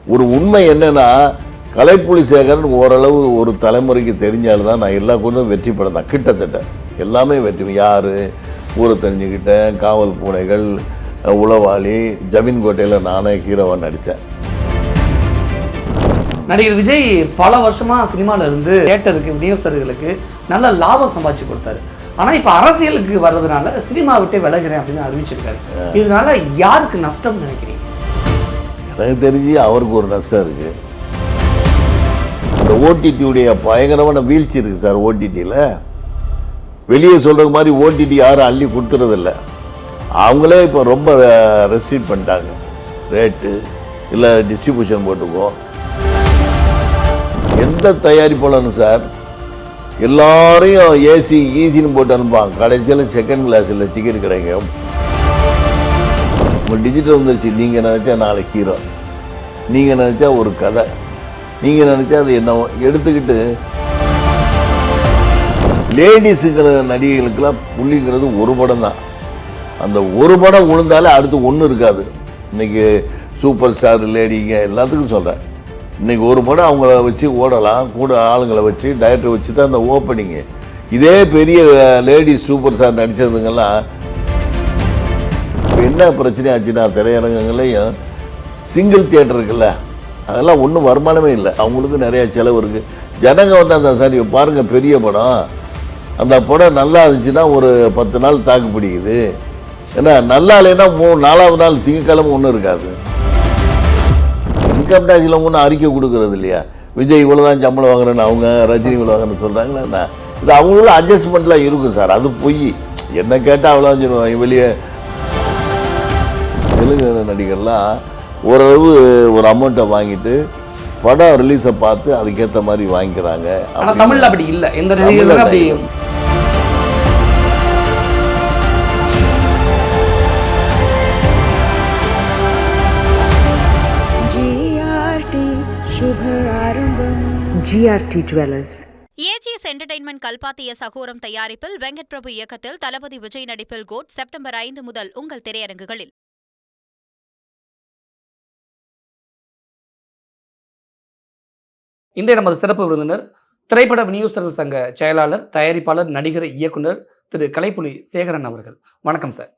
ஒரு உண்மை என்னன்னா, கலைப்புலி சேகரன் ஓரளவு ஒரு தலைமுறைக்கு தெரிஞ்சால்தான் நான் எல்லா கூடயும் வெற்றி படம் தான். கிட்டத்தட்ட எல்லாமே வெற்றி. யார் ஊரை தெரிஞ்சுக்கிட்டேன், காவல் பூனைகள், உளவாளி, ஜமீன் கோட்டையில் நானே ஹீரோவாக நடித்தேன். நடிகர் விஜய் பல வருஷமாக சினிமாவில் இருந்து தியேட்டருக்கு விநியோகஸ்தர்களுக்கு நல்ல லாபம் சம்பாதிச்சு கொடுத்தாரு. ஆனால் இப்போ அரசியலுக்கு வர்றதுனால சினிமா விட்டே விலகிறேன் அப்படின்னு அறிவிச்சிருக்காரு. இதனால யாருக்கு நஷ்டம் நினைக்கிறீங்க? எனக்கு தெரிஞ்சு அவருக்கு ஒரு நஷ்டம் இருக்குது. இந்த ஓடிடியுடைய பயங்கரமான வீழ்ச்சி இருக்குது சார். ஓடிடியில் வெளியே சொல்கிற மாதிரி ஓடிடி யாரும் அள்ளி கொடுத்துறதில்ல. அவங்களே இப்போ ரொம்ப ரெஸ்ட்ரிக்ட் பண்ணிட்டாங்க. ரேட்டு இல்லை டிஸ்ட்ரிபியூஷன் போட்டுக்குவோம். எந்த தயாரிப்பாளனும் சார் எல்லாரையும் ஏசி ஈஸின்னு போட்டு அனுப்பாங்க. கடைசியில் செகண்ட் கிளாஸில் டிக்கெட் கிடைக்கும். உங்கள் டிஜிட்டல் வந்துருச்சு. நீங்கள் நினச்சா நாளைக்கு ஹீரோ, நீங்கள் நினச்சா ஒரு கதை, நீங்கள் நினச்சா அது என்னவோ எடுத்துக்கிட்டு லேடிஸுங்கிற நடிகைகளுக்கெல்லாம் புள்ளிங்கிறது ஒரு படம் தான். அந்த ஒரு படம் விழுந்தாலே அடுத்து ஒன்றும் இருக்காது. இன்றைக்கி சூப்பர் ஸ்டார் லேடிங்க எல்லாத்துக்கும் சொல்கிறேன். இன்றைக்கி ஒரு படம் அவங்கள வச்சு ஓடலாம், கூட ஆளுங்களை வச்சு டைரக்டர் வச்சு தான் அந்த ஓப்பனிங்கு. இதே பெரிய லேடிஸ் சூப்பர் ஸ்டார் நடித்ததுங்கெல்லாம் இப்போ என்ன பிரச்சனையாச்சுன்னா, திரையரங்கங்களையும் சிங்கிள் தியேட்டர் இருக்குல்ல, அதெல்லாம் ஒன்றும் வருமானமே இல்லை. அவங்களுக்கு நிறையா செலவு இருக்குது. ஜனங்க வந்து அந்த சரி பாருங்கள் பெரிய படம், அந்த படம் நல்லா இருந்துச்சுன்னா ஒரு 10 நாள் தாக்கு பிடிக்குது. ஏன்னா நல்லா இல்லைன்னா 4வது நாள் திங்கக்கிழமை ஒன்றும் இருக்காது. இன்கம் டேக்ஸில் ஒன்றும் அறிக்கை கொடுக்குறது இல்லையா? விஜய் இவ்வளோ தான் சம்பளம் வாங்குறேன்னு அவங்க, ரஜினி இவ்வளோ வாங்குறேன்னு சொல்கிறாங்களா? இது அவங்களும் அட்ஜஸ்ட்மெண்ட்லாம் இருக்கும் சார். அது பொய். என்ன கேட்டால் அவ்வளோ சொல்லுவாங்க. வெளியே தெலுங்கு நடிகர்லாம் ஓரளவு ஒரு அமௌண்ட்டை வாங்கிட்டு படம் ரிலீஸை பார்த்து அதுக்கேற்ற மாதிரி வாங்கிக்கிறாங்க. ஆனால் தமிழில் அப்படி இல்லை. எந்த நடிகர்களும் அப்படி. GRT Jewelers. ஏஜிஎஸ் என்டர்டெயின்மெண்ட் கல்பாத்திய சகோரம் தயாரிப்பில் வெங்கட் பிரபு இயக்கத்தில் தளபதி விஜய் நடிப்பில் கோட் செப்டம்பர் 5 முதல் உங்கள் திரையரங்குகளில். இன்றைய நமது சிறப்பு விருந்தினர் திரைப்பட விநியோகஸ்தர்கள் சங்க செயலாளர், தயாரிப்பாளர், நடிகர், இயக்குனர் திரு கலைப்புலி சேகரன் அவர்கள். வணக்கம் சார்.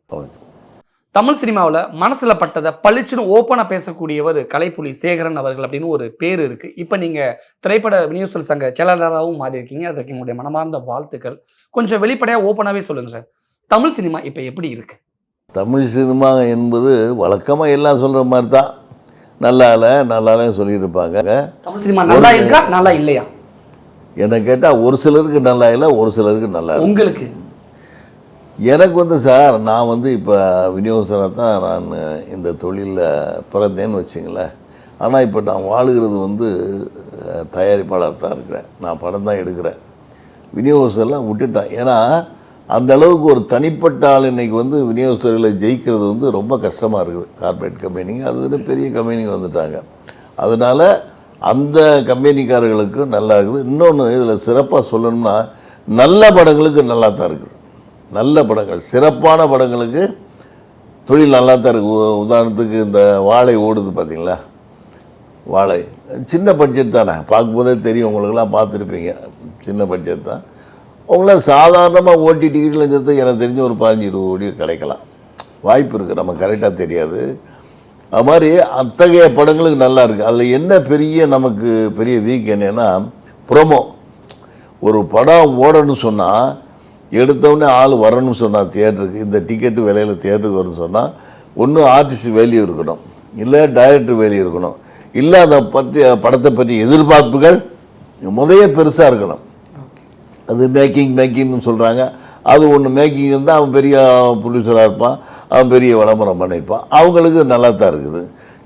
தமிழ் சினிமாவில் மனசில் பட்டதை பளிச்சுன்னு ஓப்பனாக பேசக்கூடியவர் கலைப்புலி சேகரன் அவர்கள் அப்படின்னு ஒரு பேர் இருக்குது. இப்போ நீங்கள் திரைப்பட விநியோகஸ்தர் சங்க செயலாளராகவும் மாறி இருக்கீங்க. அதற்கு என்னுடைய மனமார்ந்த வாழ்த்துக்கள். கொஞ்சம் வெளிப்படையாக ஓப்பனாகவே சொல்லுங்கள் சார், தமிழ் சினிமா இப்போ எப்படி இருக்குது? தமிழ் சினிமா என்பது வழக்கமாக எல்லாம் சொல்கிற மாதிரி தான். நல்லால சொல்லியிருப்பாங்க. தமிழ் சினிமா நல்லா இருக்கா, நல்லா இல்லையா? என்னை கேட்டால் ஒரு சிலருக்கு நல்லா இல்லை, ஒரு சிலருக்கு நல்லா. உங்களுக்கு? எனக்கு வந்து சார், நான் வந்து இப்போ விநியோகஸ்தராக தான் நான் இந்த தொழிலில் பிறந்தேன்னு வச்சுங்களேன். ஆனால் இப்போ நான் வாழுகிறது வந்து தயாரிப்பாளர் தான் இருக்கிறேன். நான் படம் தான் எடுக்கிறேன். விநியோகஸ்தரெலாம் விட்டுட்டேன். ஏன்னா அந்த அளவுக்கு ஒரு தனிப்பட்ட ஆள் இன்றைக்கி வந்து விநியோகஸ்தர்களை ஜெயிக்கிறது வந்து ரொம்ப கஷ்டமாக இருக்குது. கார்ப்பரேட் கம்பெனிங்க அது பெரிய கம்பெனிங்க வந்துட்டாங்க. அதனால் அந்த கம்பெனிக்காரர்களுக்கு நல்லா இருக்குது. இன்னொன்று இதில் சிறப்பாக சொல்லணும்னா, நல்ல படங்களுக்கு நல்லா தான் இருக்குது. நல்ல படங்கள், சிறப்பான படங்களுக்கு தொழில் நல்லா தான் இருக்குது. உதாரணத்துக்கு இந்த வாழை ஓடுது பார்த்தீங்களா? வாழை சின்ன பட்ஜெட் தானே, பார்க்கும்போதே தெரியும். உங்களுக்கெல்லாம் பார்த்துருப்பீங்க. சின்ன பட்ஜெட் தான். அவங்களாம் சாதாரணமாக ஓட்டி டிக்கெட்டில் சேர்த்து எனக்கு தெரிஞ்ச ஒரு 15-20 கோடி கிடைக்கலாம். வாய்ப்பு இருக்குது. நம்ம கரெக்டாக தெரியாது. அது மாதிரி அத்தகைய படங்களுக்கு நல்லா இருக்குது. அதில் என்ன நமக்கு பெரிய வீக் என்னென்னா, ப்ரோமோ. ஒரு படம் ஓடணும்னு சொன்னால், எடுத்தவுடனே ஆள் வரணும்னு சொன்னால் தியேட்டருக்கு, இந்த டிக்கெட்டு விலையில் தியேட்டருக்கு வரும்னு சொன்னால், ஒன்று ஆர்டிஸ்ட் வேல்யூ இருக்கணும், இல்லை டைரக்டர் வேல்யூ இருக்கணும், இல்லை அதை படத்தை பற்றி எதிர்பார்ப்புகள் முதலே பெருசாக இருக்கணும். அது மேக்கிங்னு சொல்கிறாங்க. அது ஒன்று மேக்கிங் இருந்தால் அவன் பெரிய ப்ரொடியூசராக இருப்பான், அவன் பெரிய விளம்பரம் பண்ணியிருப்பான். அவங்களுக்கு நல்லா தான் இருக்குது.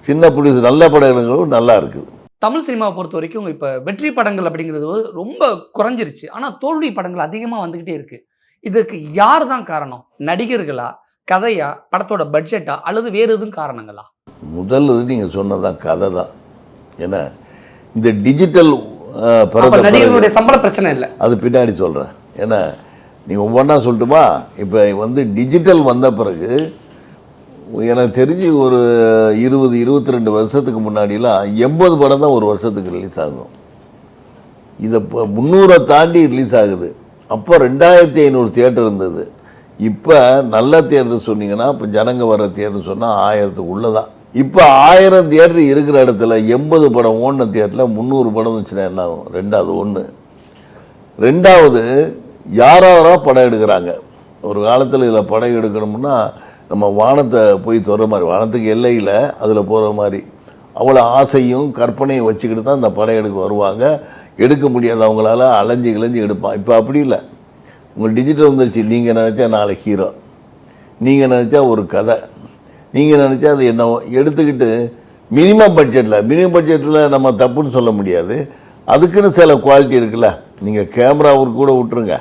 சின்ன ப்ரொடியூசர் நல்ல படங்களும் நல்லா இருக்குது. தமிழ் சினிமாவை பொறுத்த வரைக்கும் இப்போ வெற்றி படங்கள் அப்படிங்கிறது ரொம்ப குறைஞ்சிருச்சு. ஆனால் தோல்வி படங்கள் அதிகமாக வந்துக்கிட்டே இருக்குது. இதுக்கு யார் தான் காரணம்? நடிகர்களா, கதையா, படத்தோட பட்ஜெட்டா, அல்லது வேறு எதுவும் காரணங்களா? முதல்ல நீங்கள் சொன்னதான் கதை தான். ஏன்னா இந்த டிஜிட்டல் நடிகர்களுடைய சம்பள பிரச்சனை இல்லை, அது பின்னாடி சொல்கிறேன். ஏன்னா நீங்கள் ஒவ்வொன்றா சொல்லட்டுமா? இப்போ வந்து டிஜிட்டல் வந்த பிறகு எனக்கு தெரிஞ்சு ஒரு 22 வருஷத்துக்கு முன்னாடிலாம் 80 படம் தான் ஒரு வருஷத்துக்கு ரிலீஸ் ஆகும். இதை இப்போ 300 தாண்டி ரிலீஸ் ஆகுது. அப்போ 2500 தியேட்டர் இருந்தது. இப்போ நல்ல தியேட்டர் சொன்னீங்கன்னா இப்போ ஜனங்க வர தியேட்டர் சொன்னால் 1000க்கு தான். இப்போ 1000 தியேட்டர் இருக்கிற இடத்துல 80 படம் ஓடின தியேட்டரில் 300 படம் வந்துச்சுன்னா என்ன ஆகும்? ரெண்டாவது ஒன்று. ரெண்டாவது யாராரோ படம் எடுக்கிறாங்க. ஒரு காலத்தில் இதில் படம் எடுக்கணும்னா நம்ம வானத்தை போய் தொடுற மாதிரி, வானத்துக்கு எல்லையில் அதில் போகிற மாதிரி அவ்வளோ ஆசையும் கற்பனையும் வச்சுக்கிட்டு தான் அந்த படம் எடுக்க வருவாங்க. எடுக்க முடியாது, அவங்களால அலைஞ்சி கிளைஞ்சி எடுப்பான். இப்போ அப்படி இல்லை. உங்களுக்கு டிஜிட்டல் வந்துருச்சு. நீங்கள் நினச்சா 4 ஹீரோ, நீங்கள் நினச்சா ஒரு கதை, நீங்கள் நினச்சா அது என்ன எடுத்துக்கிட்டு மினிமம் பட்ஜெட்டில் நம்ம தப்புன்னு சொல்ல முடியாது. அதுக்குன்னு சில குவாலிட்டி இருக்குல்ல. நீங்கள் கேமராவுக்கு கூட விட்டுருங்க.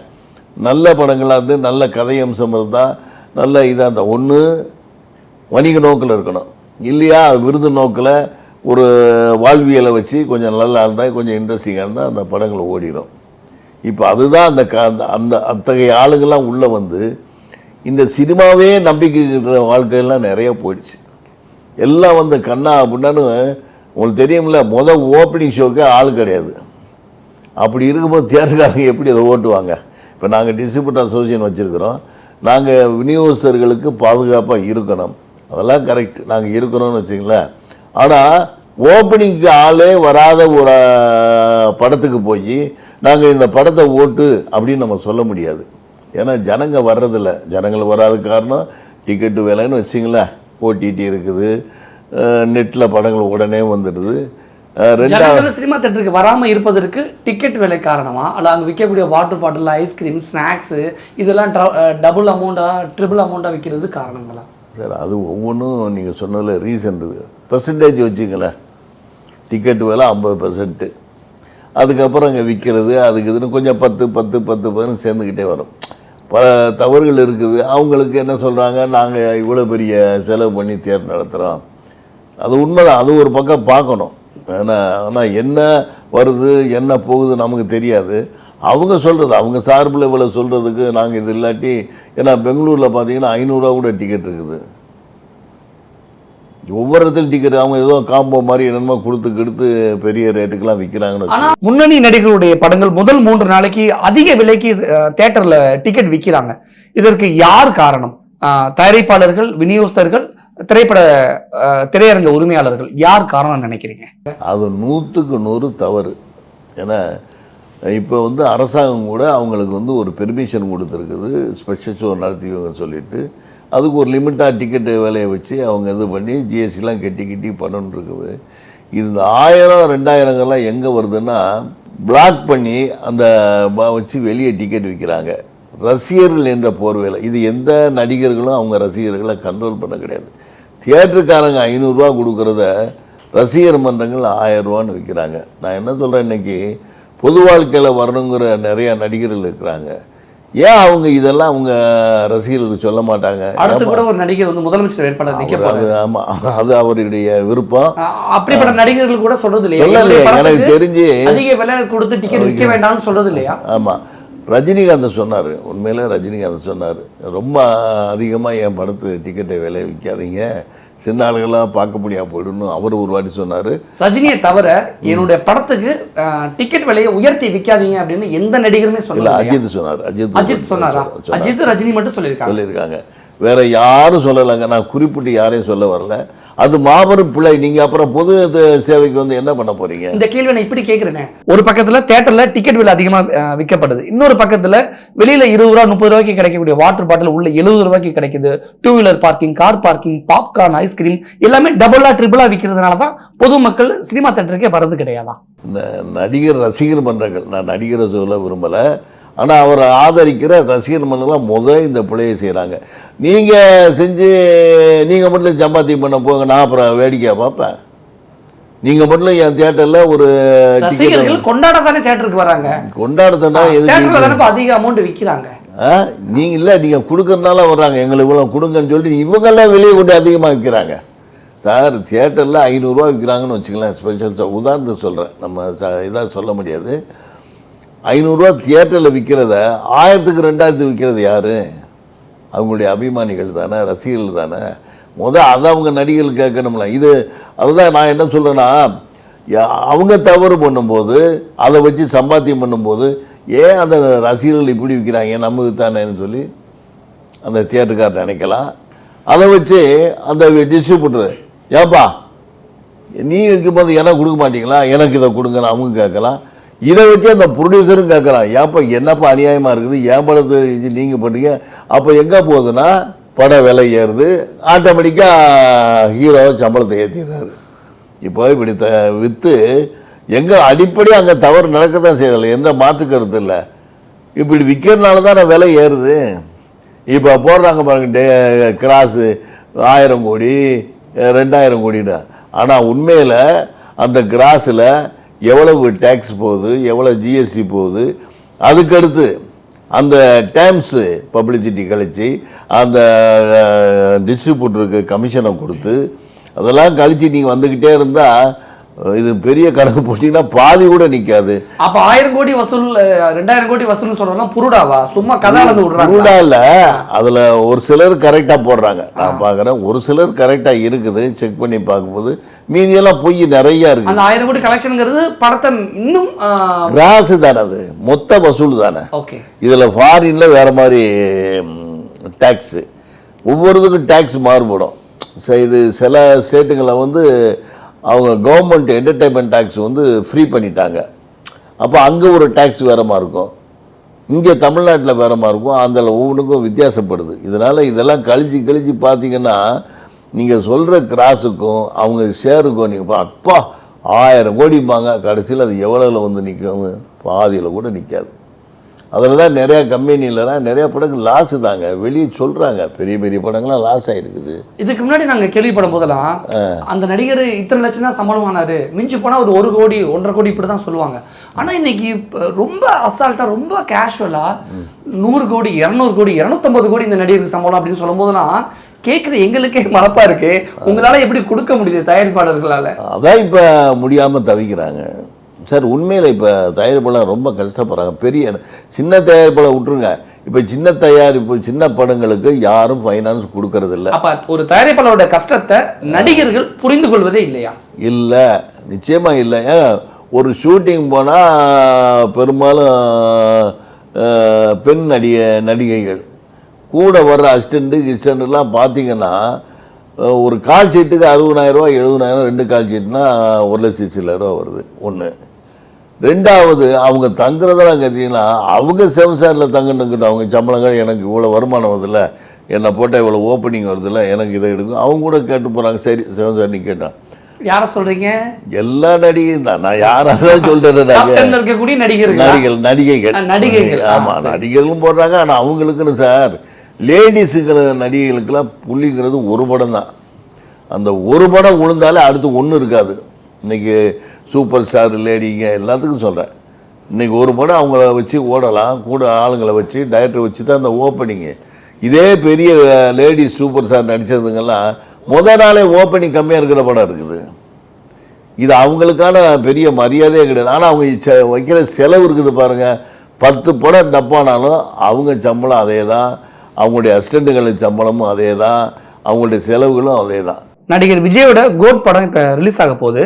நல்ல படங்களாக இருந்து நல்ல கதை அம்சம் இருந்தால் நல்ல இதாக இருந்தால் ஒன்று வணிக நோக்கில் இருக்கணும், இல்லையா விருது நோக்கில் ஒரு வாழ்வியலை வச்சு கொஞ்சம் நல்லா இருந்தால் கொஞ்சம் இன்ட்ரெஸ்டிங்காக இருந்தால் அந்த படங்களை ஓடிடும். இப்போ அதுதான் அந்த அத்தகைய ஆளுங்கள்லாம் உள்ளே வந்து இந்த சினிமாவே நம்பிக்கைக்கிற வாழ்க்கையெல்லாம் நிறைய போயிடுச்சு. எல்லாம் வந்து கண்ணா அப்படின்னான்னு உங்களுக்கு தெரியும்ல, ஓப்பனிங் ஷோக்கே ஆள் கிடையாது. அப்படி இருக்கும்போது தியேட்டர்காரங்க எப்படி அதை ஓட்டுவாங்க? இப்போ நாங்கள் டிஸ்ட்ரிபியூட்டர் அசோசியேஷன் வச்சுருக்கிறோம். நாங்கள் விநியோகஸ்தர்களுக்கு பாதுகாப்பாக இருக்கணும், அதெல்லாம் கரெக்ட், நாங்கள் இருக்கணும்னு வச்சுங்களேன். ஆனால் ஓப்பனிங்க்கு ஆளே வராத ஒரு படத்துக்கு போய் நாங்கள் இந்த படத்தை ஓட்டு அப்படின்னு நம்ம சொல்ல முடியாது. ஏன்னா ஜனங்க வர்றதில்ல. ஜனங்கள் வராத காரணம் டிக்கெட்டு விலைன்னு வச்சிங்களேன். ஓடிடி இருக்குது, நெட்டில் படங்கள் உடனே வந்துடுது. ரெண்டாவது சினிமா தேட்டருக்கு வராமல் இருப்பதற்கு டிக்கெட் விலை காரணமா, அல்ல அங்கே விற்கக்கூடிய வாட்டர் பாட்டில், ஐஸ்கிரீம், ஸ்நாக்ஸு இதெல்லாம் டபுள் அமௌண்ட்டாக ட்ரிபிள் அமௌண்ட்டாக விற்கிறது காரணங்களா? சார் அது ஒவ்வொன்றும் நீங்கள் சொன்னதில் ரீசன் இருக்குது. பர்சன்டேஜ் வச்சுங்களேன். டிக்கெட் விலை 50%, அதுக்கப்புறம் அங்கே விற்கிறது அதுக்கு இதுன்னு கொஞ்சம் 10 சேர்ந்துக்கிட்டே வரும். பல தவறுகள் இருக்குது. அவங்களுக்கு என்ன சொல்கிறாங்க, நாங்கள் இவ்வளோ பெரிய செலவு பண்ணி தேர் நடத்துகிறோம். அது உண்மைதான், அது ஒரு பக்கம் பார்க்கணும். ஆனால் என்ன வருது என்ன போகுது நமக்கு தெரியாது. அவங்க சொல்கிறது, அவங்க சார்பில் இவ்வளோ சொல்கிறதுக்கு நாங்கள் இது இல்லாட்டி, ஏன்னா பெங்களூரில் பார்த்தீங்கன்னா 500 ரூபா கூட டிக்கெட் இருக்குது. ஒவ்வொரு இடத்துல டிக்கெட் அவங்க ஏதோ காம்போ மாதிரி என்னமோ கொடுத்து பெரிய ரேட்டுக்கெல்லாம் விற்கிறாங்கன்னு. ஆனால் முன்னணி நடிகர்களுடைய படங்கள் முதல் 3 நாளைக்கு அதிக விலைக்கு தேட்டரில் டிக்கெட் விற்கிறாங்க. இதற்கு யார் காரணம்? தயாரிப்பாளர்கள், விநியோகஸ்தர்கள், திரையரங்க உரிமையாளர்கள், யார் காரணம் நினைக்கிறீங்க? அது 100க்கு 100 தவறு. ஏன்னா இப்போ வந்து அரசாங்கம் கூட அவங்களுக்கு வந்து ஒரு பெர்மிஷன் கொடுத்துருக்குது, ஸ்பெஷல் ஷோ நடத்திவங்க சொல்லிட்டு. அதுக்கு ஒரு லிமிட்டாக டிக்கெட்டு விலையை வச்சு அவங்க இது பண்ணி ஜிஎஸ்டிலாம் கட்டி பண்ணணுன்னு இருக்குது. இந்த 1000 2000ங்கெல்லாம் எங்கே வருதுன்னா பிளாக் பண்ணி அந்த வச்சு வெளியே டிக்கெட் விற்கிறாங்க. ரசிகர்கள் என்ற போர்வையில் இது எந்த நடிகர்களும் அவங்க ரசிகர்களை கண்ட்ரோல் பண்ண கிடையாது. தியேட்டருக்காரங்க 500 ரூபா கொடுக்குறத ரசிகர் மன்றங்கள் 1000 ரூபான்னு விற்கிறாங்க. நான் என்ன சொல்கிறேன், இன்றைக்கி பொது வாழ்க்கையில் வரணுங்கிற நிறையா நடிகர்கள் இருக்கிறாங்க. ஏன் அவங்க இதெல்லாம் அவங்க ரசிகர்களுக்கு சொல்ல மாட்டாங்க? அடுத்து கூட ஒரு நடிகர் வந்து முதலமைச்சர் வேட்பாளர் நிற்க போறாரு. ஆமாம், அது அவருடைய விருப்பம். அப்படிப்பட்ட நடிகர்கள் கூட சொல்றது இல்லையா? எனக்கு தெரிஞ்சு அதிக விலை கொடுத்து டிக்கெட் விற்க வேண்டாம்னு சொல்றது இல்லையா? ஆமாம், ரஜினிகாந்த் சொன்னார். உண்மையிலே ரஜினிகாந்த் சொன்னார், ரொம்ப அதிகமாக என் படத்து டிக்கெட்டை விலை விற்காதீங்க, சின்ன ஆளுகளாக பார்க்க முடியாமல் போயிடணும் அவர் ஒரு வாட்டி சொன்னார். ரஜினியை தவிர என்னுடைய படத்துக்கு டிக்கெட் விலையை உயர்த்தி விற்காதீங்க அப்படின்னு எந்த நடிகருமே சொல்லல. அஜித் சொன்னார். அஜித் சொன்னாரா? அஜித் ரஜினி மட்டும் சொல்லியிருக்காங்க, வேற யாரும் சொல்லலைங்க. நான் குறிப்பிட்டு யாரையும் சொல்ல வரல. அது மாபெரும் பிழை. நீங்க அப்புறம் பொது சேவைக்கு வந்து என்ன பண்ண போறீங்க? இந்த கேள்வி நான் இப்படி கேட்கிறேனே, ஒரு பக்கத்துல தியேட்டர்ல டிக்கெட் விலை அதிகமா விற்கப்படுது, இன்னொரு பக்கத்துல வெளியில 20 ரூபா 30 ரூபாய்க்கு கிடைக்கக்கூடிய வாட்டர் பாட்டில் உள்ள 70 ரூபாய்க்கு கிடைக்குது. 2 wheeler parking, car parking, popcorn, ice cream எல்லாமே டபுளா ட்ரிபிளா விற்கிறதுனாலதான் பொதுமக்கள் சினிமா தியேட்டருக்கே வர்றது கிடையாதா? நடிகர் ரசிகர் மன்றங்கள், நான் நடிகரை சொல்ல விரும்பல, ஆனால் அவரை ஆதரிக்கிற ரசிகர் மன்றங்கள்லாம் இந்த பிள்ளையை செய்கிறாங்க. நீங்கள் செஞ்சு நீங்கள் மட்டும் சம்பாத்தியம் பண்ண போங்க, நான் அப்புறம் வேடிக்கையாக பார்ப்பேன். நீங்கள் மட்டும் என் தியேட்டரில் ஒரு ரசிகர்கள் கொண்டாட தானே தியேட்டருக்கு வராங்க. கொண்டாடத்தானே அதிக அமௌண்ட் விற்கிறாங்க. நீங்கள் இல்லை, நீங்கள் கொடுக்கறதுனால வர்றாங்க, எங்களுக்கு இவ்வளோ கொடுங்கன்னு சொல்லிட்டு இவங்கெல்லாம் வெளியே கொண்டு அதிகமாக விற்கிறாங்க. சார் தியேட்டரில் 500 ரூபா விற்கிறாங்கன்னு வச்சுக்கலாம், ஸ்பெஷல் உதாரணத்துக்கு சொல்கிறேன், நம்ம இதாக சொல்ல முடியாது. 500 ரூபா தியேட்டரில் விற்கிறத 1000க்கு 2000க்கு விற்கிறது யார்? அவங்களுடைய அபிமானிகள் தானே, ரசிகர்கள் தானே. அதை அவங்க நடிகர்கள் கேட்கணும்ல. அதுதான் நான் என்ன சொல்கிறேன்னா, அவங்க தவறு பண்ணும்போது அதை வச்சு சம்பாத்தியம் பண்ணும்போது ஏன் அந்த ரசிகர்கள் இப்படி விற்கிறாங்க நமக்கு தானேன்னு சொல்லி அந்த தியேட்டருக்காரர் நினைக்கலாம். அதை வச்சு அந்த டிஸ்ட்ரிபியூட்டர் ஏப்பா நீ வைக்கும்போது எனக்கு கொடுக்க மாட்டீங்களா, எனக்கு இதை கொடுங்கன்னு அவங்க கேட்கலாம். இதை வச்சு அந்த ப்ரொடியூசரும் கேட்கலாம், ஏப்பா என்னப்பா அநியாயமாக இருக்குது, ஏன் படத்தை நீங்கள் பண்ணுறீங்க. அப்போ எங்கே போகுதுன்னா பட விலை ஏறுது, ஆட்டோமேட்டிக்காக ஹீரோ சம்பளத்தை ஏற்றிடுறாரு. இப்போ இப்படி விற்று எங்கே அடிப்படையாக அங்கே தவறு நடக்க தான் செய்யலை, எந்த மாற்று கருத்து இல்லை. இப்படி விற்கிறதுனால தான் விலை ஏறுது. இப்போ போடுறாங்க பாருங்க கிராஸு 1000 கோடி 2000 கோடின்னு. ஆனால் உண்மையில் அந்த கிராஸில் எவ்வளவு டேக்ஸ் போகுது, எவ்வளோ ஜிஎஸ்டி போகுது, அதுக்கடுத்து அந்த டேம்ஸு பப்ளிசிட்டி கழித்து அந்த டிஸ்ட்ரிபியூட்டருக்கு கமிஷனை கொடுத்து அதெல்லாம் கழித்து நீங்கள் வந்துக்கிட்டே இருந்தால் இது பெரிய கணக்கு போட்டிங்கன்னா பாதி கூட நிற்காது. அப்போ 1000 கோடி வசூல் 2000 கோடி வசூல்னு சொல்கிறோம்னா புருடாவா, சும்மா கதாலந்து விடுறாங்க. புருடா இல்லை, அதில் ஒரு சிலர் கரெக்டாக போடுறாங்க, நான் பார்க்குறேன். ஒரு சிலர் கரெக்டாக இருக்குது, செக் பண்ணி பார்க்கும்போது மீதியெல்லாம் பொய் நிறையா இருக்குது. அந்த 1000 கோடி கலெக்ஷனுங்கிறது படத்தை இன்னும் கிராஸு தானே, அது மொத்த வசூல் தானே. ஓகே, இதில் ஃபாரினில் வேறு மாதிரி டேக்ஸு, ஒவ்வொருத்துக்கும் டேக்ஸ் மாறுபடும். இது சில ஸ்டேட்டுங்களில் வந்து அவங்க கவர்மெண்ட் என்டர்டெயின்மெண்ட் டேக்ஸ் வந்து ஃப்ரீ பண்ணிட்டாங்க. அப்போ அங்கே ஒரு டேக்ஸ் வேறு மாதிரி இருக்கும், இங்கே தமிழ்நாட்டில் வேறு மாதிரி இருக்கும். அதில் ஒவ்வொன்றுக்கும் வித்தியாசப்படுது. இதெல்லாம் கழிச்சு பார்த்தீங்கன்னா நீங்கள் சொல்கிற கிராஸுக்கும் அவங்க ஷேருக்கும் நீங்கள் அப்பா 1000 கோடிப்பாங்க, கடைசியில் அது எவ்வளோவில் வந்து நிற்கும், பாதியில் கூட நிற்காது. அதில் தான் நிறையா கம்பெனிலலாம் நிறையா படங்கள் லாஸு தாங்க, வெளியே சொல்கிறாங்க, பெரிய பெரிய படங்கள்லாம் லாஸ் ஆகிருக்குது. இதுக்கு முன்னாடி நாங்கள் கேள்விப்படும் போதெல்லாம் அந்த நடிகர் இத்தனை லட்சம் தான் சம்பளம் ஆனார், மிஞ்சி போனால் ஒரு 1 கோடி 1.5 கோடி இப்படி தான் சொல்லுவாங்க. ஆனால் இன்னைக்கு ரொம்ப அசால்ட்டாக ரொம்ப கேஷுவலாக 100 கோடி 200 கோடி 250 கோடி இந்த நடிகருக்கு சம்பளம் அப்படின்னு சொல்லும் போதெல்லாம் கேட்குற எங்களுக்கே மனப்பாக இருக்குது. உங்களால் எப்படி கொடுக்க முடியுது தயாரிப்பாளர்களால்? அதான் இப்போ முடியாமல் தவிக்கிறாங்க சார். உண்மையில் இப்போ தயாரிப்பாளர் ரொம்ப கஷ்டப்படுறாங்க. பெரிய சின்ன தயாரிப்பாளர் விட்டுருங்க, இப்போ சின்ன தயாரிப்பு சின்ன படங்களுக்கு யாரும் ஃபைனான்ஸ் கொடுக்கறதில்ல. அப்போ ஒரு தயாரிப்பாளரோட கஷ்டத்தை நடிகர்கள் புரிந்து கொள்வதே இல்லையா? இல்லை, நிச்சயமாக இல்லை. ஒரு ஷூட்டிங் போனால் பெரும்பாலும் பெண் நடிகைகள் கூட வர்ற அசிஸ்டண்ட்டுலாம் பார்த்தீங்கன்னா ஒரு கால் சீட்டுக்கு 60,000 70,000, 2 கால் சீட்டுனா 1,00,000 வருது. ஒன்று. ரெண்டாவது, அவங்க தங்குறதெல்லாம் கேட்டிங்கன்னா அவங்க 7 ஸ்டாரில் தங்கணுக்கிட்ட அவங்க சம்பளங்கள் எனக்கு இவ்வளோ வருமானம் வருதில்ல, என்னை போட்டால் இவ்வளோ ஓப்பனிங் வருதில்ல, எனக்கு இதை எடுக்கும், அவங்க கூட கேட்டு போகிறாங்க. சரி 7 ஸ்டார் நீ கேட்டான். யாரை சொல்கிறீங்க? எல்லா நடிகையும் தான், நான் யாராவது சொல்கிறேன். இருக்கக்கூடிய நடிகைகள் ஆமாம், நடிகர்களும் போடுறாங்க. ஆனால் அவங்களுக்குன்னு சார் லேடிஸுங்கிற நடிகைகளுக்கெல்லாம் புள்ளிங்கிறது ஒரு படம் தான். அந்த ஒரு படம் விழுந்தாலே அடுத்து ஒன்றும் இருக்காது. இன்றைக்கி சூப்பர் ஸ்டார் லேடிங்க எல்லாத்துக்கும் சொல்கிறேன், இன்றைக்கி ஒரு படம் அவங்கள வச்சு ஓடலாம், கூட ஆளுங்களை வச்சு டைரக்டர் வச்சு தான் அந்த ஓப்பனிங்கு. இதே பெரிய லேடிஸ் சூப்பர் ஸ்டார் நடித்ததுங்கெல்லாம் முதல் நாளே ஓப்பனிங் கம்மியாக இருக்கிற படம் இருக்குது. இது அவங்களுக்கான பெரிய மரியாதையே கிடையாது. ஆனால் அவங்க வைக்கிற செலவு இருக்குது பாருங்கள். 10 படம் டப்பானாலும் அவங்க சம்பளம் அதே தான், அவங்களுடைய அசிஸ்டண்ட்டுகளின் சம்பளமும் அதே தான், அவங்களுடைய செலவுகளும் அதே தான். நடிகர் விஜயோட கோட் படம் இப்போ ரிலீஸ் ஆக போகுது.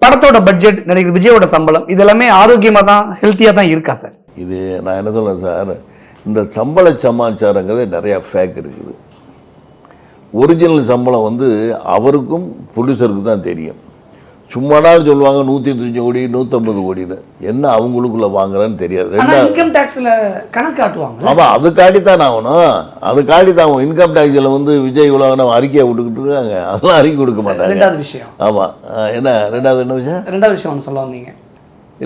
படத்தோட பட்ஜெட், நடிகர் விஜயோட சம்பளம், இதெல்லாமே ஆரோக்கியமாக தான் ஹெல்த்தியாக தான் இருக்கா சார்? இது நான் என்ன சொல்கிறேன் சார், இந்த சம்பள சமாச்சாரங்கிறது நிறையா ஃபேக் இருக்குது. ஒரிஜினல் சம்பளம் வந்து அவருக்கும் ப்ரொடியூசருக்கு தான் தெரியும். சும்மாதான் சொல்லுவாங்க 125 கோடி 150 கோடின்னு, என்ன அவங்களுக்குள்ள வாங்குறான்னு தெரியாது. இன்கம் டாக்ஸில் கணக்கு காட்டுவாங்க. ஆமாம், அது காட்டித்தான் ஆகணும், அது காட்டித்தான் ஆகும். இன்கம் டாக்ஸில் வந்து விஜய் இவ்வளோ அறிக்கையை விட்டுக்கிட்டு இருக்காங்க, அதெல்லாம் அறிக்கை கொடுக்க மாட்டாங்க. ரெண்டாவது விஷயம் ஆமாம், என்ன ரெண்டாவது விஷயம்? ரெண்டாவது விஷயம் ஒன்று சொல்ல வந்தீங்க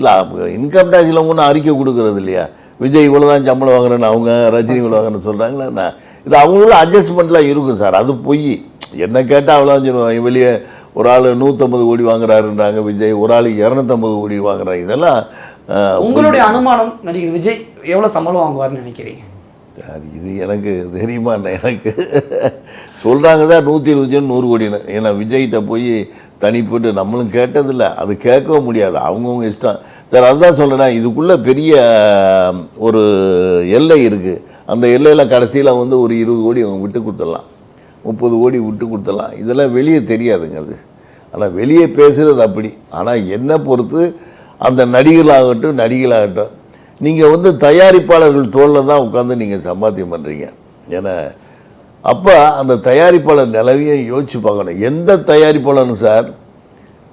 இல்லை, இன்கம் டாக்ஸில் ஒன்றும் அறிக்கை கொடுக்கறது இல்லையா? விஜய் இவ்வளோ தான் சம்பளம் வாங்குறேன்னு அவங்க, ரஜினி இவ்வளோ வாங்குறேன்னு சொல்கிறாங்களா? இது அவங்களும் அட்ஜஸ்ட்மெண்ட்லாம் இருக்கும் சார், அது பொய். என்ன கேட்டால் அவ்வளோதான் சொல்லுவாங்க. வெளியே ஒரு ஆள் 150 கோடி வாங்குறாருன்றாங்க விஜய், ஒரு ஆள் 250 கோடி வாங்குறாரு. இதெல்லாம் உங்களுடைய அனுமானம் நடிகர் விஜய் எவ்வளோ சம்பளம் வாங்குவார்னு நினைக்கிறீங்க சார்? இது எனக்கு தெரியுமா? எனக்கு சொல்கிறாங்க சார் 120 100 கோடின்னு. ஏன்னா விஜய்கிட்ட போய் தனிப்பட்டு நம்மளும் கேட்டதில்லை, அது கேட்கவும் முடியாது, அவங்கவுங்க இஷ்டம் சார். அதுதான் சொல்கிறேன், இதுக்குள்ளே பெரிய ஒரு எல்லை இருக்குது. அந்த எல்லையில் கடைசியில் வந்து ஒரு 20 கோடி அவங்க விட்டு கொடுத்துடலாம். 30 கோடி விட்டு கொடுத்துடலாம். இதெல்லாம் வெளியே தெரியாதுங்க அது. ஆனால் வெளியே பேசுகிறது அப்படி. ஆனால் என்னை பொறுத்து அந்த நடிகர்களாகட்டும் நீங்கள் வந்து தயாரிப்பாளர்கள் தோளில் தான் உட்காந்து நீங்கள் சம்பாத்தியம் பண்ணுறீங்க. ஏன்னா அப்போ அந்த தயாரிப்பாளர் நிலவையும் யோசிச்சு பார்க்கணும். எந்த தயாரிப்பாளர்னு சார்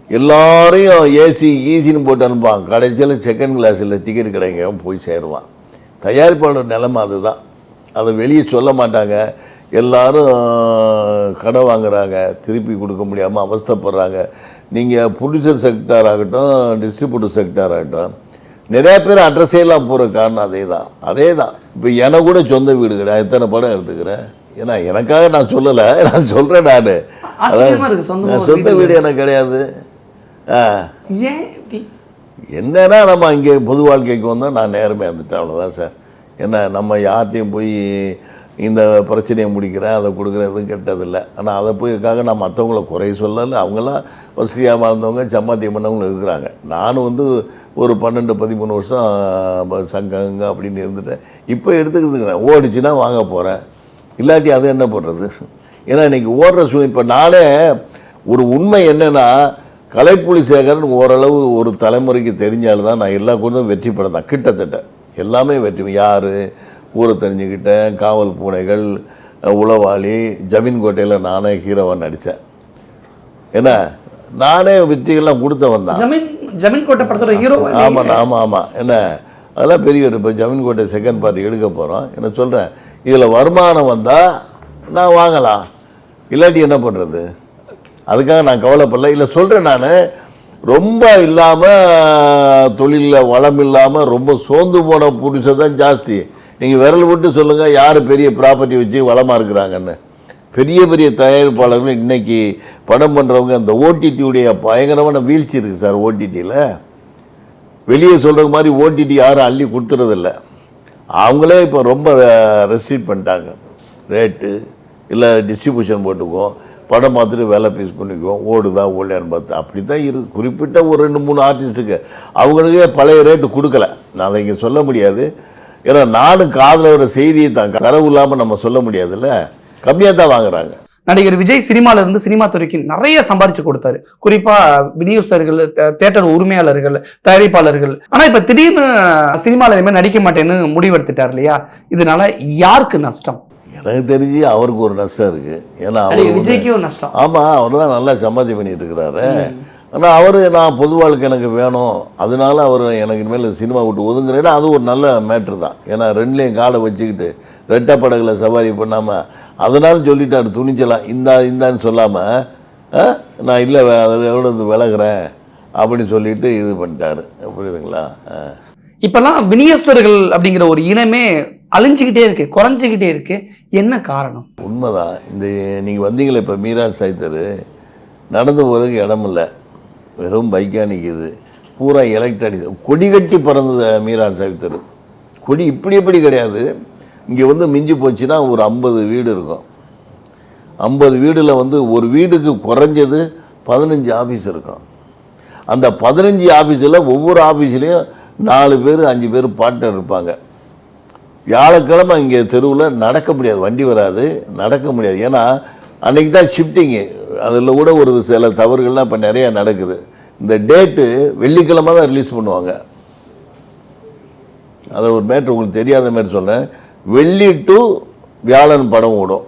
எல்லாரையும் ஏசின்னு போட்டு அனுப்பான், கடைசியில் செகண்ட் கிளாஸில் டிக்கெட் கிடைக்க போய் சேருவான். தயாரிப்பாளர் நிலைமை அதுதான். அதை வெளியே சொல்ல மாட்டாங்க. எல்லாரும் கடை வாங்குறாங்க, திருப்பி கொடுக்க முடியாமல் அவஸ்தைப்படுறாங்க. நீங்கள் ப்ரொடியூசர் செக்டார் ஆகட்டும், டிஸ்ட்ரிபியூட்டர் செக்டார் ஆகட்டும், நிறையா பேர் அட்ரஸேலாம் போகிற காரணம் அதே தான். இப்போ எனக்கு கூட சொந்த வீடு கிடையாது. எத்தனை படம் எடுத்துக்கிறேன். ஏன்னா எனக்காக நான் சொல்லலை, நான் சொல்கிறேன். நான் அதாவது சொந்த வீடு எனக்கு கிடையாது. என்னன்னா நம்ம இங்கே பொது வாழ்க்கைக்கு வந்தால் நான் நேரமே வந்துட்டேன், அவ்வளோதான் சார். ஏன்னா நம்ம யார்கிட்டையும் போய் இந்த பிரச்சனையை முடிக்கிறேன் அதை கொடுக்குறேன் எதுவும் கெட்டதில்லை. ஆனால் அதை போய்க்காக நான் மற்றவங்கள குறை சொல்லலை. அவங்களாம் வசதியாக வாழ்ந்தவங்க சம்பாத்தியம் பண்ணவங்களும் இருக்கிறாங்க. நானும் வந்து ஒரு 12-13 வருஷம் சங்கங்க அப்படின்னு இருந்துட்டேன். இப்போ எடுத்துக்கிறதுங்கிறேன். ஓடிச்சுன்னா வாங்க போகிறேன், இல்லாட்டி அது என்ன பண்ணுறது. ஏன்னா இன்றைக்கி ஓடுற இப்போ நானே ஒரு உண்மை என்னென்னா, கலைப்புலி சேகரன் ஓரளவு ஒரு தலைமுறைக்கு தெரிஞ்சால்தான் நான் எல்லா கூடவும் வெற்றி படம் தான். கிட்டத்தட்ட எல்லாமே வெற்றி. யார் ஊரை தெரிஞ்சுக்கிட்டேன், காவல் பூனைகள், உளவாளி, ஜமீன் கோட்டையில் நானே ஹீரோவாக நடித்தேன். ஏன்னா நானே வெற்றிகள்லாம் கொடுத்தவன் தான். ஜமீன் கோட்டை படத்தோட ஹீரோ. ஆமாம். என்ன அதெல்லாம் பெரிய. இப்போ ஜமீன் கோட்டை செகண்ட் பார்ட்டி எடுக்க போகிறோம். என்ன சொல்கிறேன், இதில் வருமானம் வந்தால் நான் வாங்கலாம், இல்லாட்டி என்ன பண்ணுறது. அதுக்காக நான் கவலைப்படல. இல்லை சொல்கிறேன், நான் ரொம்ப இல்லாமல் தொழிலில் வளம் இல்லாமல் ரொம்ப சோர்ந்து போன புதுசை தான் ஜாஸ்தி. நீங்கள் விரல் விட்டு சொல்லுங்கள் யார் பெரிய ப்ராப்பர்ட்டி வச்சு வளமாக இருக்கிறாங்கன்னு. பெரிய பெரிய தயாரிப்பாளர்கள் இன்றைக்கி படம் பண்ணுறவங்க அந்த ஓடிடியுடைய பயங்கரமான வீழ்ச்சி இருக்குது சார். ஓடிடியில் வெளியே சொல்கிற மாதிரி ஓடிடி யாரும் அள்ளி கொடுத்துறதில்ல. அவங்களே இப்போ ரொம்ப ரெஸ்ட்ரிக்ட் பண்ணிட்டாங்க. ரேட்டு இல்லை டிஸ்ட்ரிபியூஷன் போட்டுக்குவோம், படம் பார்த்துட்டு வேலை பீஸ் பண்ணிக்குவோம், ஓடுதா ஓடலையான்னு பார்த்து அப்படி தான் இருக்குது. குறிப்பிட்ட ஒரு 2-3 ஆர்டிஸ்ட்டுக்கு அவங்களுக்கே பழைய ரேட்டு கொடுக்கல. நான் அதை இங்கே சொல்ல முடியாது. ஏன்னா நானும் காதில் ஒரு செய்தியை தான் தரவு இல்லாமல் நம்ம சொல்ல முடியாதுல்ல. கம்மியாக தான் வாங்குறாங்க. நடிகர் விஜய் சினிமால இருந்து சினிமா துறைக்கு நிறைய சம்பாதிச்சு கொடுத்தாரு. குறிப்பா விநியோகஸ்தர்கள், தியேட்டர் உரிமையாளர்கள், தயாரிப்பாளர்கள். ஆனா இப்ப திடீர்னு சினிமால இனிமேல் நடிக்க மாட்டேன்னு முடிவெடுத்துட்டார் இல்லையா? இதனால யாருக்கு நஷ்டம்? எனக்கு தெரிஞ்சு அவருக்கு ஒரு நஷ்டம் இருக்கு. ஏன்னா விஜய்க்கு ஒரு நஷ்டம். ஆமா, அவர் தான் நல்லா சம்பாத்தியம் பண்ணிட்டு இருக்கிறாரு. ஆனால் அவர் நான் பொது வாழ்க்கை எனக்கு வேணும், அதனால அவர் எனக்கு இனிமேல் சினிமா விட்டு ஒதுங்குறேன்னா அது ஒரு நல்ல மேட்ரு தான். ஏன்னா ரெண்டுலேயும் காலை வச்சுக்கிட்டு ரெட்டை படகுல சவாரி பண்ணாமல் அதனாலும் சொல்லிட்டாரு துணிச்சலாம். இந்தான்னு சொல்லாமல் நான் இல்லை அதில் எவ்வளோ விலகிறேன் அப்படின்னு சொல்லிட்டு இது பண்ணிட்டாரு. புரியுதுங்களா? இப்பெல்லாம் விநியோகஸ்தர்கள் அப்படிங்கிற ஒரு இனமே அழிஞ்சிக்கிட்டே இருக்கு, குறைஞ்சிக்கிட்டே இருக்கு. என்ன காரணம்? உண்மைதான். இந்த நீங்கள் வந்தீங்களே இப்போ மீரான் சாய்த்தர் நடந்து போகிறதுக்கு இடம் இல்லை, வெறும் பைக்காக நிற்கிது, பூரா எலக்ட்ரானிக். கொடி கட்டி பறந்தது மீரான் சாய்த்தர். கொடி இப்படி கிடையாது. இங்கே வந்து மிஞ்சி போச்சுன்னா ஒரு 50 வீடு இருக்கும். 50 வீடில் வந்து ஒரு வீடுக்கு குறைஞ்சது 15 ஆஃபீஸ் இருக்கும். அந்த 15 ஆஃபீஸில் ஒவ்வொரு ஆஃபீஸ்லேயும் 4 பேர் 5 பேர் பார்ட்னர் இருப்பாங்க. வியாழக்கிழமை இங்கே தெருவில் நடக்க முடியாது, வண்டி வராது, நடக்க முடியாது. ஏன்னா அன்றைக்கி தான் ஷிஃப்டிங்கு. அதில் கூட ஒரு சில தவறுகள்லாம் இப்போ நிறையா நடக்குது. இந்த டேட்டு வெள்ளிக்கிழமை தான் ரிலீஸ் பண்ணுவாங்க. அதை ஒரு மேட்ரு உங்களுக்கு தெரியாத மாதிரி சொல்கிறேன். வெள்ளி டு வியாழன் படம் ஓடும்.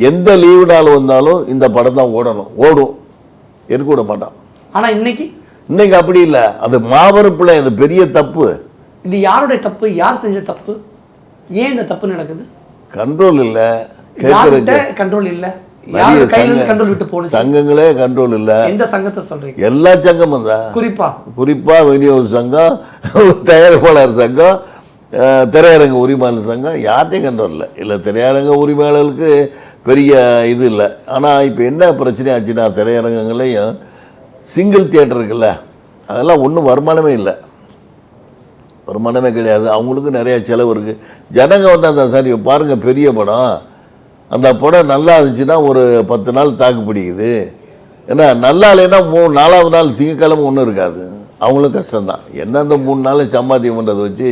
எந்த லீவு நாள் வந்தாலும் இந்த படம் தான் ஓடும், இருக்க விட மாட்டான். ஆனால் இன்னைக்கு அப்படி இல்லை. அது மாபெரும் பிள்ளை, அது பெரிய தப்பு. இது யாருடைய தப்பு? யார் செஞ்ச தப்பு? ஏன் இந்த தப்பு நடக்குது? கண்ட்ரோல் இல்லை, கேட்கறதுக்கு கண்ட்ரோல் இல்லை, சங்கங்களே கண்ட்ரோல் இல்லை. எந்த சங்கத்தை சொல்றீங்க? எல்லா சங்கமும் தான். குறிப்பா விநியோக சங்கம், தயாரிப்பாளர் சங்கம், திரையரங்க உரிமையாளர் சங்கம், யார்ட்டையும் கண்ட்ரோல் இல்லை. திரையரங்க உரிமையாளர்களுக்கு பெரிய இது இல்லை. ஆனால் இப்போ என்ன பிரச்சனை ஆச்சுன்னா, திரையரங்கங்களையும் சிங்கிள் தியேட்டர் இருக்குல்ல, அதெல்லாம் ஒன்றும் வருமானமே இல்லை, வருமானமே கிடையாது. அவங்களுக்கு நிறையா செலவு இருக்குது. ஜனங்க வந்து அந்த சரி பாருங்கள், பெரிய படம், அந்த படம் நல்லா இருந்துச்சுன்னா ஒரு 10 நாள் தாக்கு பிடிக்குது. ஏன்னா நல்லா இல்லைன்னா 4வது நாள் திங்கக்கிழமை ஒன்றும் இருக்காது. அவங்களும் கஷ்டம்தான். என்ன அந்த 3 நாள் சம்பாத்தியம் பண்ணுறதை வச்சு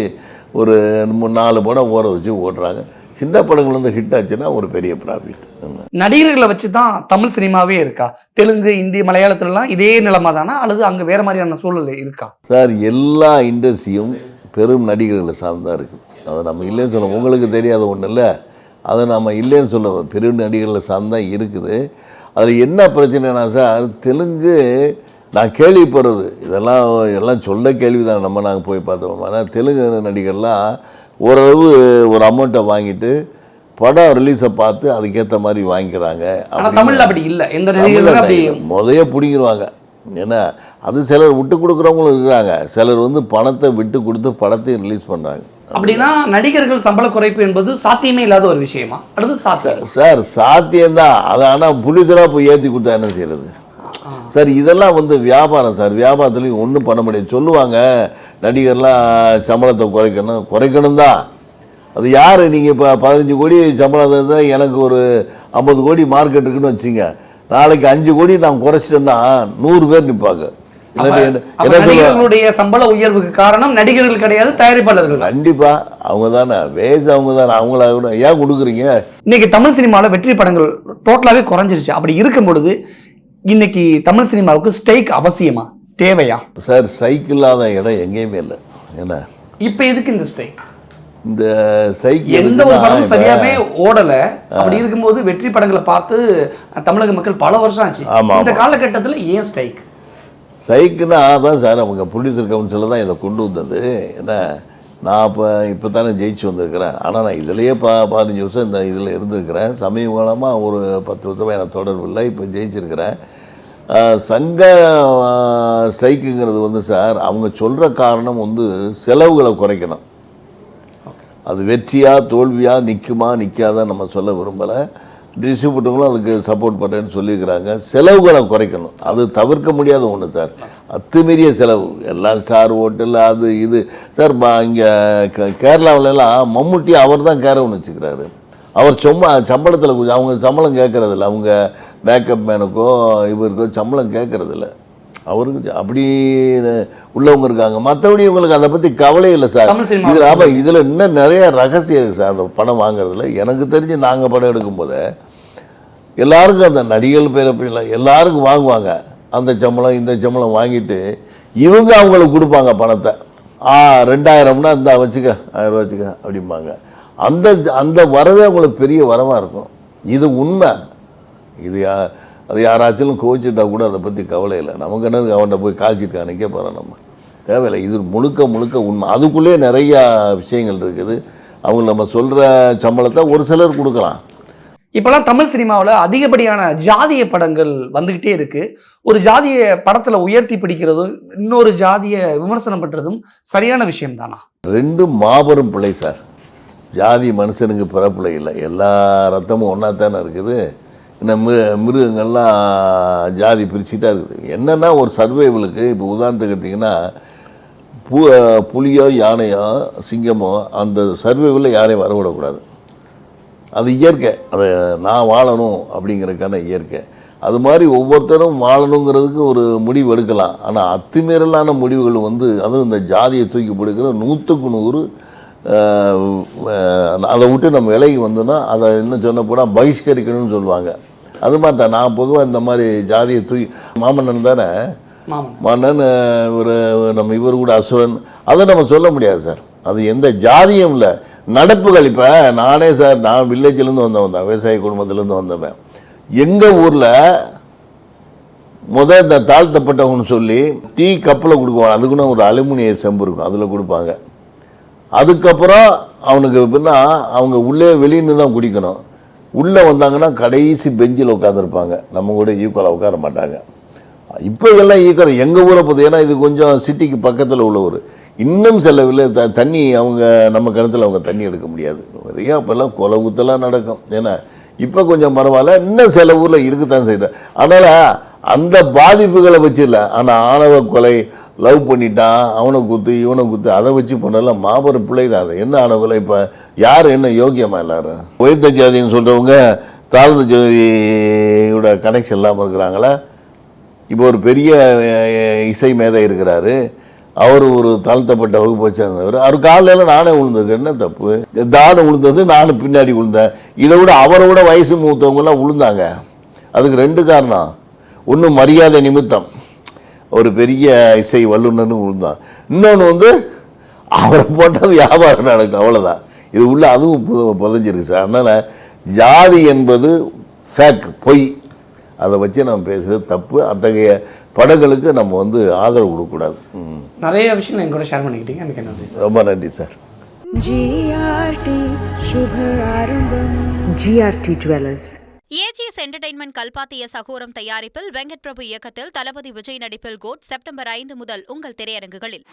ஒரு 4 படம் ஓட வச்சு ஓடுறாங்க. சின்ன படங்கள் வந்து ஹிட் ஆச்சுன்னா ஒரு பெரிய ப்ராஃபிட். நடிகர்களை வச்சு தான் தமிழ் சினிமாவே இருக்கா? தெலுங்கு, இந்தி, மலையாளத்துலலாம் இதே நிலைமை தானா அல்லது அங்கே வேற மாதிரியான சூழல் இருக்கா? சார், எல்லா இண்டஸ்ட்ரியும் பெரும் நடிகர்களை சார்ந்தான் இருக்குது. அதை நம்ம இல்லைன்னு சொல்ல, உங்களுக்கு தெரியாத ஒன்றும் இல்லை, அதை நம்ம இல்லைன்னு சொல்ல, பெரும் நடிகர்களை சார்ந்தான் இருக்குது. அதில் என்ன பிரச்சனைனா சார், தெலுங்கு நான் கேள்விப்படுறது இதெல்லாம் எல்லாம் சொல்ல கேள்வி தான், நாங்கள் போய் பார்த்தோம். ஆனால் தெலுங்கு நடிகர்லாம் ஓரளவு ஒரு அமௌண்ட்டை வாங்கிட்டு படம் ரிலீஸை பார்த்து அதுக்கேற்ற மாதிரி வாங்கிக்கிறாங்க. தமிழில் அப்படி இல்லை, எந்த நடிகர்களும் அப்படி முதைய பிடிங்கிடுவாங்க. ஏன்னா அது சிலர் விட்டு கொடுக்குறவங்களும் இருக்கிறாங்க, சிலர் வந்து பணத்தை விட்டு கொடுத்து படத்தையும் ரிலீஸ் பண்ணுறாங்க. அப்படின்னா நடிகர்கள் சம்பள குறைப்பு என்பது சாத்தியமே இல்லாத ஒரு விஷயமா அல்லது சாத்தியம்? சார், சாத்தியம்தான். அதை ஆனால் புலிதராக போய் ஏற்றி கொடுத்தா என்ன செய்கிறது சார்? இதெல்லாம் வந்து வியாபாரம் சார். வியாபாரத்துலேயும் ஒன்றும் பண்ண முடியாது. சொல்லுவாங்க நடிகர்லாம் சம்பளத்தை குறைக்கணும் தான். அது யார்? நீங்கள் இப்போ 15 கோடி சம்பளம் இருந்தால் எனக்கு ஒரு 50 கோடி மார்க்கெட் இருக்குன்னு வச்சுங்க, நாளைக்கு 5 கோடி நான் குறைச்சிட்டேன்னா 100 பேர் நிற்பாங்க. நடிகர்களுடைய சம்பள உயர்வுக்கு காரணம் நடிகர்கள் கிடையாது, தயாரிப்பாளர்கள். கண்டிப்பா அவங்க தானே வேஸ், அவங்க தானே. அவங்கள கூட ஏன் கொடுக்குறீங்க? இன்னைக்கு தமிழ் சினிமாவில் வெற்றி படங்கள் டோட்டலாகவே குறைஞ்சிருச்சு. அப்படி இருக்கும் பொழுது இன்னைக்கு தமிழ் சினிமாவுக்கு ஸ்ட்ரைக் அவசியமா, தேவையா? சார், ஸ்ட்ரைக் இல்லாத இடம் எங்கேயுமே இல்லை. என்ன இப்போ எதுக்கு இந்த ஸ்ட்ரைக்? இந்த ஸ்ட்ரைக் எந்த ஒரு படமும் சரியாவே ஓடலை. அப்படி இருக்கும்போது வெற்றி படங்களை பார்த்து தமிழக மக்கள் பல வருஷம் ஆச்சு. இந்த காலகட்டத்தில் ஏன் ஸ்ட்ரைக்? ஸ்ட்ரைக்குன்னா அதான் சார், அவங்க ப்ரொடியூசர் கவுன்சிலில் தான் இதை கொண்டு வந்தது. ஏன்னா நான் இப்போ தானே ஜெயிச்சு வந்திருக்கிறேன். ஆனால் நான் இதிலேயே 15 வருஷம் இந்த இதில் இருந்திருக்கிறேன். சமீப காலமாக ஒரு 10 வருஷமாக எனக்கு தொடர்பு இல்லை. இப்போ ஜெயிச்சிருக்கிறேன். சங்க ஸ்ட்ரைக்குங்கிறது வந்து சார், அவங்க சொல்கிற காரணம் வந்து செலவுகளை குறைக்கணும். அது வெற்றியா தோல்வியா, நிற்குமா நிற்காதான் நம்ம சொல்ல விரும்பலை. டிஸ்ட்ரிபியூட்டர்களும் அதுக்கு சப்போர்ட் பண்ணுறேன்னு சொல்லியிருக்கிறாங்க. செலவுகளை குறைக்கணும், அது தவிர்க்க முடியாத ஒன்று சார். அத்துமீறிய செலவு, எல்லாம் ஸ்டார் ஹோட்டல் அது இது சார். இங்கே கேரளாவிலலாம் மம்முட்டி அவர் தான் கேரவன் வச்சுக்கிறாரு. அவர் சம்பளத்தில் கொஞ்சம் அவங்க சம்பளம் கேட்குறதில்ல. அவங்க மேக்கப் மேனுக்கோ இவருக்கோ சம்பளம் கேட்குறதில்ல. அவருக்கு அப்படி உள்ளவங்க இருக்காங்க. மற்றபடி இவங்களுக்கு அதை பற்றி கவலை இல்லை சார். இதில் ஆமாம், இதில் இன்னும் நிறைய ரகசியம் இருக்குது சார் அந்த படம் வாங்குறதுல. எனக்கு தெரிஞ்சு நாங்கள் படம் எடுக்கும்போது எல்லாருக்கும் அந்த நடிகர்கள் பேரை இல்லை, எல்லாருக்கும் வாங்குவாங்க. அந்த சம்பளம் இந்த சம்பளம் வாங்கிட்டு இவங்க அவங்களுக்கு கொடுப்பாங்க பணத்தை. 2000னா இந்த வச்சுக்க, 1000 வச்சுக்க அப்படிம்பாங்க. அந்த அந்த வரவே அவங்களுக்கு பெரிய வரவாக இருக்கும். இது உண்மை. இது அது யாராச்சும் கோச்சிட்டா கூட அதை பற்றி கவலை இல்லை. நமக்கு என்ன அவன்கிட்ட போய் காய்ச்சிட்டு அன்றைக்கே போகிறோம், நம்ம தேவையில்லை. இது முழுக்க முழுக்க உண்மை. அதுக்குள்ளே நிறையா விஷயங்கள் இருக்குது. அவங்க நம்ம சொல்கிற சம்பளத்தை ஒரு சிலர் கொடுக்கலாம். இப்போலாம் தமிழ் சினிமாவில் அதிகப்படியான ஜாதிய படங்கள் வந்துக்கிட்டே இருக்குது. ஒரு ஜாதிய படத்தில் உயர்த்தி பிடிக்கிறதும் இன்னொரு ஜாதியை விமர்சனம் பண்ணுறதும் சரியான விஷயம் தானா? 2 மாபெரும் பிழை சார். ஜாதி மனுஷனுக்கு பிறப்பிள்ளை இல்லை, எல்லா ரத்தமும் ஒன்றா தானே இருக்குது. நம்ம மிருகங்கள்லாம் ஜாதி பிரிச்சுட்டா இருக்குது. என்னென்னா ஒரு சர்வைவலுக்கு இப்போ உதாரணத்துக்கு எடுத்திங்கன்னா புலியோ யானையோ சிங்கமோ அந்த சர்வைவலில் யாரையும் வரவிடக்கூடாது. அது இயற்கை. அதை நான் வாழணும் அப்படிங்கிறதுக்கான இயற்கை. அது மாதிரி ஒவ்வொருத்தரும் வாழணுங்கிறதுக்கு ஒரு முடிவு எடுக்கலாம். ஆனால் அத்துமீறலான முடிவுகள் வந்து, அதுவும் இந்த ஜாதியை தூக்கி பிடிக்கிற 100க்கு 100 அதை விட்டு நம்ம விலகி வந்தோன்னா அதை இன்னும் சொன்ன போனால் பகிஷ்கரிக்கணும்னு சொல்லுவாங்க. அது மாதிரி தான் நான் பொதுவாக இந்த மாதிரி ஜாதியை தூக்கி மாமன்னன் தானே, மன்னன் ஒரு நம்ம இவர் கூட அசுரன், அதை நம்ம சொல்ல முடியாது சார். அது எந்த ஜாதியும் இல்லை, நடப்புகள். இப்போ நானே சார், நான் வில்லேஜ்லேருந்து வந்தவன் தான், விவசாய குடும்பத்துலேருந்து வந்தவன். எங்கள் ஊரில் இந்த தாழ்த்தப்பட்டவங்கன்னு சொல்லி டீ கப்பில் கொடுக்குவாங்க. அதுக்குன்னு ஒரு அலுமினிய செம்பு இருக்கும், அதில் கொடுப்பாங்க. அதுக்கப்புறம் அவனுக்கு எப்படின்னா அவங்க உள்ளே வெளியின்னு தான் குடிக்கணும். உள்ளே வந்தாங்கன்னா கடைசி பெஞ்சில் உட்காந்துருப்பாங்க, நம்ம கூட ஈக்குவலாக உட்கார மாட்டாங்க. இப்போ இதெல்லாம் ஈக்குவல் எங்கள் ஊரை பார்த்து, ஏன்னா இது கொஞ்சம் சிட்டிக்கு பக்கத்தில் உள்ள ஊர். இன்னும் செல்லவில்லை தண்ணி, அவங்க நம்ம கிணத்துல அவங்க தண்ணி எடுக்க முடியாது. நிறையா அப்போல்லாம் கொலை குத்தெல்லாம் நடக்கும். ஏன்னா இப்போ கொஞ்சம் பரவாயில்ல, இன்னும் சில ஊரில் இருக்குத்தான் செய்கிறேன். அதனால் அந்த பாதிப்புகளை வச்சு இல்லை. ஆனால் ஆணவ கொலை, லவ் பண்ணிட்டான், அவனை குத்து இவனை குத்து, அதை வச்சு பண்ணலாம் மாபெரும் பிள்ளை தான். அது என்ன ஆணவ, இப்போ யார் என்ன யோக்கியமா? எல்லாரும் உயர்ந்த ஜாதின்னு சொல்கிறவங்க தாழ்ந்த ஜாதியோட கனெக்ஷன் இல்லாமல் இருக்கிறாங்களா? இப்போ ஒரு பெரிய இசை மேதை இருக்கிறாரு, அவர் ஒரு தாழ்த்தப்பட்ட வகுப்பை சேர்ந்தவர். அவர் காலையில் நானே விழுந்ததுக்கு என்ன தப்பு? தானே விழுந்தது, நானும் பின்னாடி விழுந்தேன். இதை விட அவரை விட வயசு மூத்தவங்கெல்லாம் விழுந்தாங்க. அதுக்கு 2 காரணம். ஒன்று மரியாதை நிமித்தம், ஒரு பெரிய இசை வல்லுநர்னு விழுந்தான். இன்னொன்று வந்து அவரை போட்டால் வியாபாரம் நடக்கும், அவ்வளோதான். இது உள்ள அதுவும் புதஞ்சிருக்கு சார். அதனால் ஜாதி என்பது ஃபேக், பொய். அதை வச்சு நம்ம பேசுகிறது தப்பு. அத்தகைய படங்களுக்கு நம்ம வந்து ஆதரவு கொடுக்கக்கூடாது. நிறைய விஷயம் என் கூட ஷேர் பண்ணிக்கிட்டீங்க. எனக்கு நன்றி சார். ரொம்ப நன்றி sir. GRT Jewelers. AGS Entertainment கல்பாத்திய சகோரம் தயாரிப்பில் வெங்கட் பிரபு இயக்கத்தில் தளபதி விஜய் நடிப்பில் கோட் செப்டம்பர் 5 முதல் உங்கள் திரையரங்குகளில்.